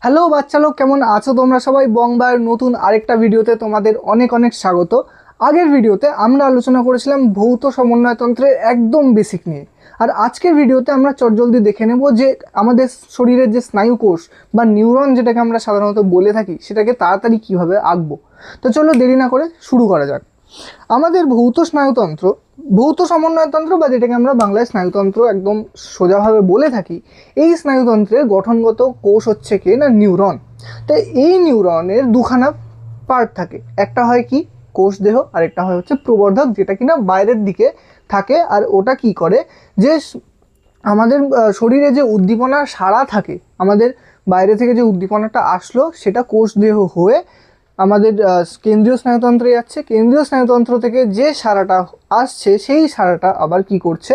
Hello বাচ্চা লোক, কেমন আছো তোমরা সবাই? বংবার নতুন আরেকটা ভিডিওতে তোমাদের অনেক অনেক স্বাগত। আগের ভিডিওতে আমরা আলোচনা করেছিলাম ভৌত সমন্বয়তন্ত্রের একদম বেসিক নিয়ে। আর আজকের ভিডিওতে আমরা চটজলদি দেখে নেব যে আমাদের শরীরের যে স্নায়ু কোষ বা নিউরন যেটাকে আমরা সাধারণত বলে থাকি সেটাকে তাড়াতাড়ি কীভাবে আঁকবো। তো চলো দেরি না করে শুরু করা যাক। আমাদের ভৌত স্নায়ুতন্ত্র, ভৌত সমন্বয়তন্ত্র বা যেটাকে আমরা বাংলায় স্নায়ুতন্ত্র একদম সোজাভাবে বলে থাকি, এই স্নায়ুতন্ত্রের গঠনগত কোষ হচ্ছে কি না নিউরন। তো এই নিউরনের দুখানা পার্ট থাকে, একটা হয় কি কোষ দেহ, আর একটা হয় হচ্ছে প্রবর্ধক, যেটা কিনা বাইরের দিকে থাকে। আর ওটা কি করে যে আমাদের শরীরে যে উদ্দীপনার সাড়া থাকে, আমাদের বাইরে থেকে যে উদ্দীপনাটা আসলো সেটা কোষ দেহ হয়ে আমাদের কেন্দ্রীয় স্নায়ুতন্ত্রে যাচ্ছে। কেন্দ্রীয় স্নায়ুতন্ত্র থেকে যে সাড়াটা আসছে সেই সাড়াটা আবার কি করছে,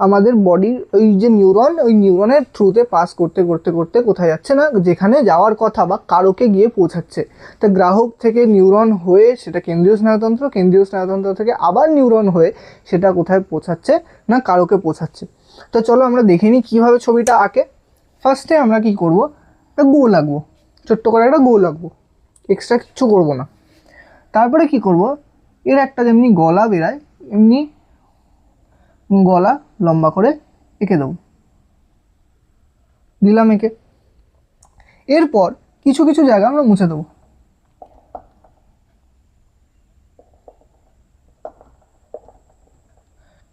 আমাদের বডির ওই যে নিউরন, ওই নিউরনের থ্রুতে পাস করতে করতে করতে কোথায় যাচ্ছে না, যেখানে যাওয়ার কথা বা কারকে গিয়ে পৌঁছাচ্ছে। তা গ্রাহক থেকে নিউরন হয়ে সেটা কেন্দ্রীয় স্নায়ুতন্ত্র, কেন্দ্রীয় স্নায়ুতন্ত্র থেকে আবার নিউরন হয়ে সেটা কোথায় পৌঁছাচ্ছে না কারকে পৌঁছাচ্ছে। তো চলো আমরা দেখে নিই কীভাবে ছবিটা আঁকে। ফার্স্টে আমরা কি করব, একটা গোল আঁকবো, ছোট্ট করে একটা গোল আঁকবো, এক্সট্রা কিচ্ছু করব না। তারপরে কি করব, এর একটা যেমনি গলা বেরায় এমনি গলা লম্বা করে এঁকে দেবো, দিলাম এঁকে। এরপর কিছু কিছু জায়গা আমরা মুছে দেবো,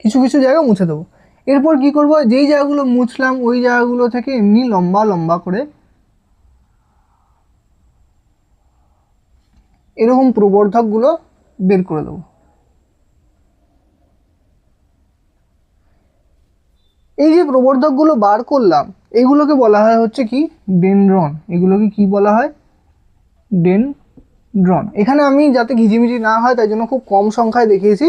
কিছু কিছু জায়গা মুছে দেবো। এরপর কি করব, যেই জায়গাগুলো মুছলাম ওই জায়গাগুলো থেকে এমনি লম্বা লম্বা করে এরকম প্রবর্ধকগুলো বের করে দেবো। এই যে প্রবর্ধকগুলো বার করলাম এগুলোকে বলা হয় হচ্ছে কি ডেনড্রন। এগুলোকে কি বলা হয়, ডেনড্রন। এখানে আমি যাতে ঘিজিমিজি না হয় তাই জন্য খুব কম সংখ্যায় দেখিয়েছি,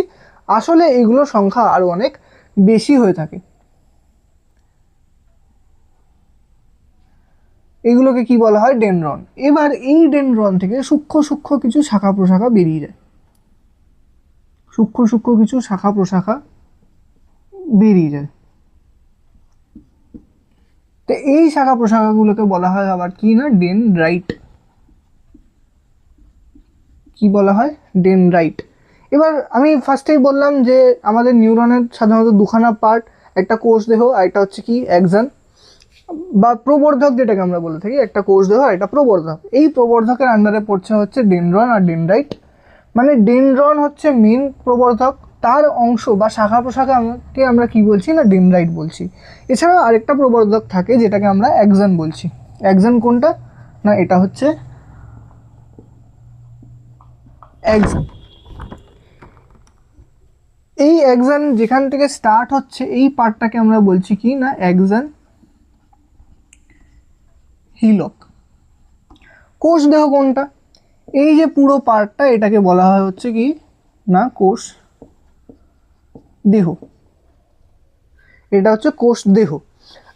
আসলে এগুলোর সংখ্যা আরও অনেক বেশি হয়ে থাকে। এগুলোকে কি বলা হয়, ডেনড্রন। এবার এই ডেনড্রন থেকে সূক্ষ্ম সূক্ষ্ম কিছু শাখা প্রশাখা বেরিয়ে যায়, সূক্ষ্ম সূক্ষ্ম কিছু শাখা প্রশাখা বেরিয়ে যায়। তো এই শাখা প্রশাখাগুলোকে বলা হয় আবার কি না ডেনড্রাইট। কি বলা হয়, ডেনড্রাইট। এবার আমি ফার্স্টেই বললাম যে আমাদের নিউরনের সাধারণত দুখানা পার্ট, একটা কোষ দেহ আর একটা হচ্ছে কি অ্যাক্সন বা প্রবর্ধক যেটাকে আমরা বলে থাকি। একটা কোষ দেহ আর একটা প্রবর্ধক। এই প্রবর্ধকের আন্ডারে পড়ছে হচ্ছে ডেনড্রন আর ডেনড্রাইট। মানে ডেনড্রন হচ্ছে মেন প্রবর্ধক, তার অংশ বা শাখা প্রশাখাকে আমরা কি বলছি না ডেনড্রাইট বলছি। এছাড়াও আরেকটা প্রবর্ধক থাকে যেটাকে আমরা অ্যাক্সন বলছি। অ্যাক্সন কোনটা না, এটা হচ্ছে অ্যাক্সন। এই অ্যাক্সন যেখান থেকে স্টার্ট হচ্ছে এই পার্টটাকে আমরা বলছি কি না অ্যাক্সন হিলক। কোষ দেহ কোনটা, এই যে পুরো পার্টটা এটাকে বলা হয় হচ্ছে কি না কোষ দেহ। এটা হচ্ছে কোষ দেহ।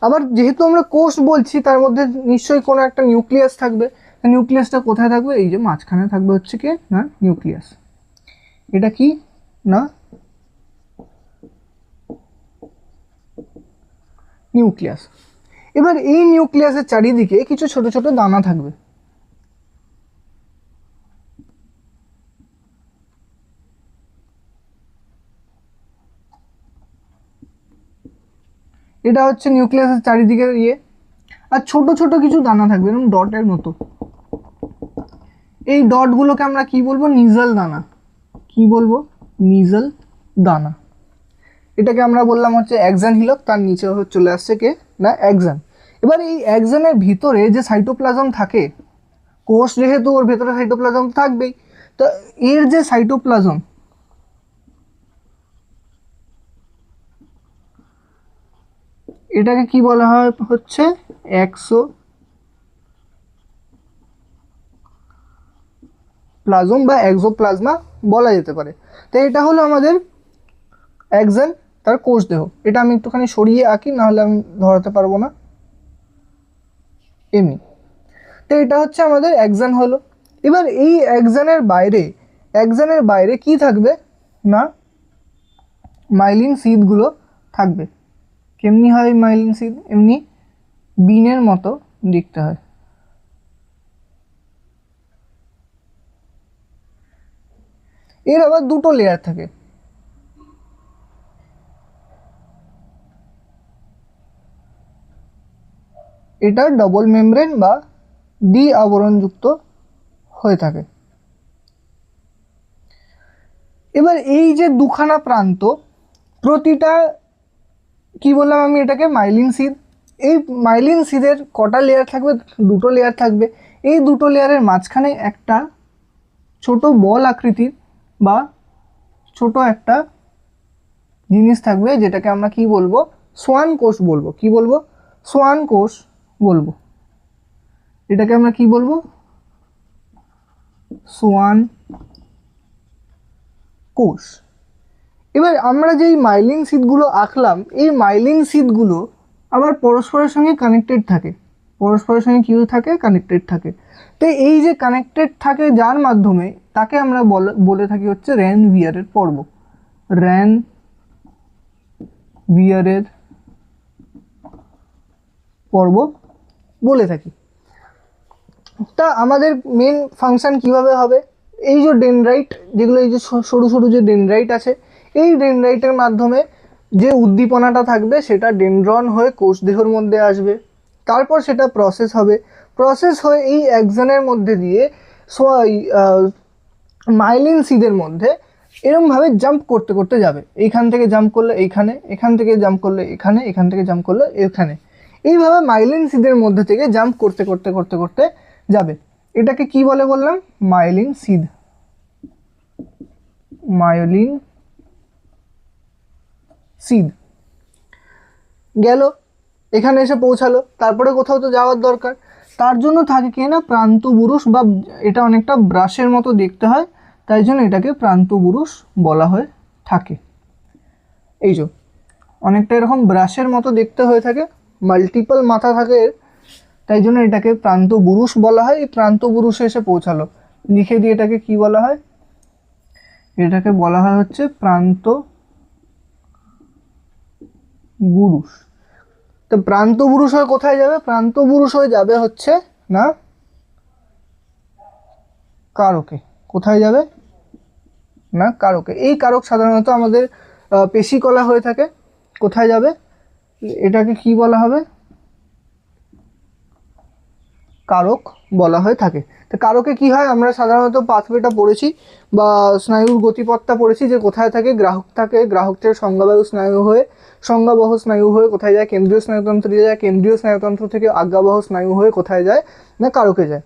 আবার যেহেতু আমরা কোষ বলছি তার মধ্যে নিশ্চয়ই কোনো একটা নিউক্লিয়াস থাকবে। নিউক্লিয়াসটা কোথায় থাকবে, এই যে মাঝখানে থাকবে হচ্ছে কি না নিউক্লিয়াস। এটা কি না নিউক্লিয়াস। এবার এই নিউক্লিয়াসের চারিদিকে কিছু ছোট ছোট দানা থাকবে। এটা হচ্ছে নিউক্লিয়াসের চারিদিকে ইয়ে। আর ছোট ছোট কিছু দানা থাকবে এরকম ডটের মতো। এই ডটগুলোকে আমরা কি বলবো, নিজল দানা। কি বলবো, নিজল দানা। এটাকে আমরা বললাম হচ্ছে অ্যাক্সন হিলক, তার নিচে চলে আসছে কে না অ্যাক্সন। এবার এই অ্যাক্সনের ভিতরে যে সাইটোপ্লাজম থাকে, কোষ যেহেতু ওর ভেতরে সাইটোপ্লাজম থাকবেই, তো এর যে সাইটোপ্লাজম এটাকে কি বলা হয় হচ্ছে এক্সোপ্লাজম বা এক্সোপ্লাজমা বলা যেতে পারে। তো এটা হলো আমাদের অ্যাক্সন, তার কোষ দেহ। এটা আমি একটুখানি সরিয়ে আঁকি, নাহলে আমি ধরাতে পারবো না এমনি। তো এটা হচ্ছে আমাদের অ্যাক্সন হলো। এবার এই অ্যাক্সনের বাইরে কি থাকবে না মাইলিন সিদগুলো থাকবে। কেমনি হয় মাইলিন সিদ, এমনি বিনের মতো দেখতে হয়। এর আবার দুটো লেয়ার থাকে। এটা ডবল মেমব্রেন বা দ্বি আবরণযুক্ত হয়ে থাকে। এবার এই যে দুখানা প্রান্ত, প্রতিটা কি বললাম আমি এটাকে মাইলিন সিদ। এই মাইলিন সিদের কটা লেয়ার থাকবে? দুটো লেয়ার থাকবে। এই দুটো লেয়ারের মাঝখানে একটা ছোট বল আকৃতির বা ছোট একটা জিনিস থাকবে, যেটাকে আমরা কি বলবো? সোয়ান কোষ বলবো। কি বলবো? সোয়ান কোষ বলবো। এটাকে আমরা কি বলবো? সোয়ান কোষ। এবার আমরা যেই মাইলিন সিদগুলো আঁকলাম, এই মাইলিন সিদগুলো আবার পরস্পরের সঙ্গে কানেক্টেড থাকে। পরস্পরের সঙ্গে কী থাকে? কানেক্টেড থাকে। তো এই যে কানেক্টেড থাকে যার মাধ্যমে, তাকে আমরা বলে থাকি হচ্ছে র্যান ভিয়ারের পর্ব। র্যান ভিয়ারের পর্ব বলে থাকি। তা আমাদের মেন ফাংশন কিভাবে হবে? এই যে ডেনড্রাইট, যেগুলো এই যে সরু সরু যে ডেনড্রাইট আছে, এই ডেনড্রাইটের মাধ্যমে যে উদ্দীপনাটা থাকবে সেটা ডেনড্রন হয়ে কোষদেহর মধ্যে আসবে। তারপর সেটা প্রসেস হবে। প্রসেস হয়ে এই অ্যাক্সনের মধ্যে দিয়ে মাইলিন সিদের মধ্যে এরমভাবে জাম্প করতে করতে যাবে। এইখান থেকে জাম্প করলে এইখানে, এখান থেকে জাম্প করলে এখানে, এখান থেকে জাম্প করলে এখানে। এইভাবে মাইলিন সিদের মধ্যে থেকে জাম্প করতে করতে করতে করতে যাবে। এটাকে কি বলে বললাম? মাইলিন সিদ। মাইলিন সিদ গেল, এখানে এসে পৌঁছালো। তারপরে কোথাও তো যাওয়ার দরকার, তার জন্য থাকে কি না প্রান্তবুরুষ, বা এটা অনেকটা ব্রাশের মতো দেখতে হয়, তাই জন্য এটাকে প্রান্তবুরুষ বলা হয়ে থাকে। এই যে অনেকটা এরকম ব্রাশের মতো দেখতে হয়ে থাকে, মাল্টিপল মাথা থাকে, তাই জন্য এটাকে প্রান্তবুরুষ বলা হয়। এই প্রান্তবুরুষে এসে পৌঁছালো, লিখে দিয়ে এটাকে কি বলা হয়? এটাকে বলা হয় হচ্ছে প্রান্তবুরুষ। তো প্রান্তবুরুষ হয়ে কোথায় যাবে? প্রান্তবুরুষ হয়ে যাবে হচ্ছে না কারকে। কোথায় যাবে? না কারকে। এই কারক সাধারণত আমাদের পেশিকলা হয়ে থাকে। কোথায় যাবে? এটাকে কি বলা হবে? কারক বলা হয়ে থাকে। তো কারকে কি হয়? আমরা সাধারণত পাথওয়েটা পড়েছি বা স্নায়ুর গতিপথটা পড়েছি, যে কোথায় থাকে? গ্রাহক থাকে, গ্রাহক থেকে সংজ্ঞাবাহু স্নায়ু হয়ে, সংজ্ঞাবহ স্নায়ু হয়ে কোথায় যায়? কেন্দ্রীয় স্নায়ুতন্ত্রে যায়। কেন্দ্রীয় স্নায়ুতন্ত্র থেকে আজ্ঞাবহ স্নায়ু হয়ে কোথায় যায়? না কারকে যায়।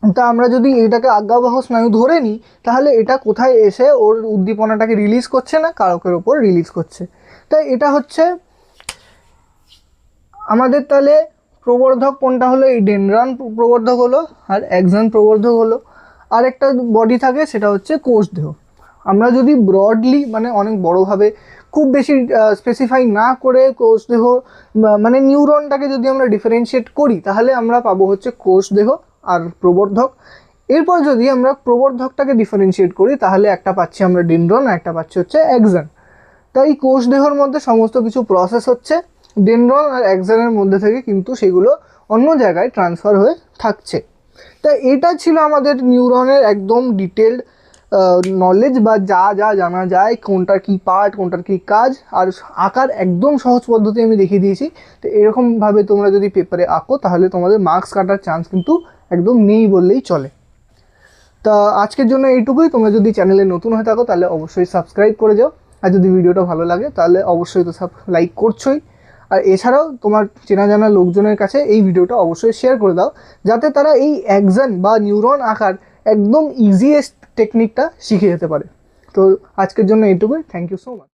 তা আমরা যদি এটাকে আজ্ঞাবহ স্নায়ু ধরে নিই, তাহলে এটা কোথায় এসে ওর উদ্দীপনাটাকে রিলিজ করছে? না কারকের ওপর রিলিজ করছে। তাই এটা হচ্ছে আমাদের তাহলে প্রবর্ধক কোনটা হলো? এই ডেনড্রন প্রবর্ধক হলো, আর অ্যাক্সন প্রবর্ধক হলো। আর একটা বডি থাকে, সেটা হচ্ছে কোষদেহ। আমরা যদি ব্রডলি মানে অনেক বড়োভাবে খুব বেশি স্পেসিফাই না করে কোষদেহ মানে নিউরনটাকে যদি আমরা ডিফারেন্সিয়েট করি, তাহলে আমরা পাবো হচ্ছে কোষদেহ আর প্রবর্ধক। এরপর যদি আমরা প্রবর্ধকটাকে ডিফারেন্সিয়েট করি, তাহলে একটা পাচ্ছি আমরা ডেনড্রন, আর একটা পাচ্ছি হচ্ছে অ্যাক্সন। তাই কোষদেহর মধ্যে সমস্ত কিছু প্রসেস হচ্ছে, ডেনড্রন আর অ্যাক্সনের মধ্যে থেকে কিন্তু সেগুলো অন্য জায়গায় ট্রান্সফার হয়ে থাকছে। তাই এটা ছিল আমাদের নিউরনের একদম ডিটেলড নলেজ, বা যা যা জানা যায়, কোনটার কী পার্ট, কোনটার কী কাজ। আর আঁকার একদম সহজ পদ্ধতি আমি দেখিয়ে দিয়েছি। তো এরকমভাবে তোমরা যদি পেপারে আঁকো, তাহলে তোমাদের মার্কস কাটার চান্স কিন্তু একদম নেই বললেই চলে। তা আজকের জন্য এইটুকুই। তোমরা যদি চ্যানেলে নতুন হয়ে থাকো, তাহলে অবশ্যই সাবস্ক্রাইব করে যাও। আর যদি ভিডিওটা ভালো লাগে, তাহলে অবশ্যই তো লাইক করছোই। আর এছাড়াও তোমার চেনা জানা লোকজনের কাছে এই ভিডিওটা অবশ্যই শেয়ার করে দাও, যাতে তারা এই অ্যাক্সন বা নিউরন আঁকার একদম ইজিয়েস্ট টেকনিকটা শিখে যেতে পারে। তো আজকের জন্য এইটুকুই। Thank you so much.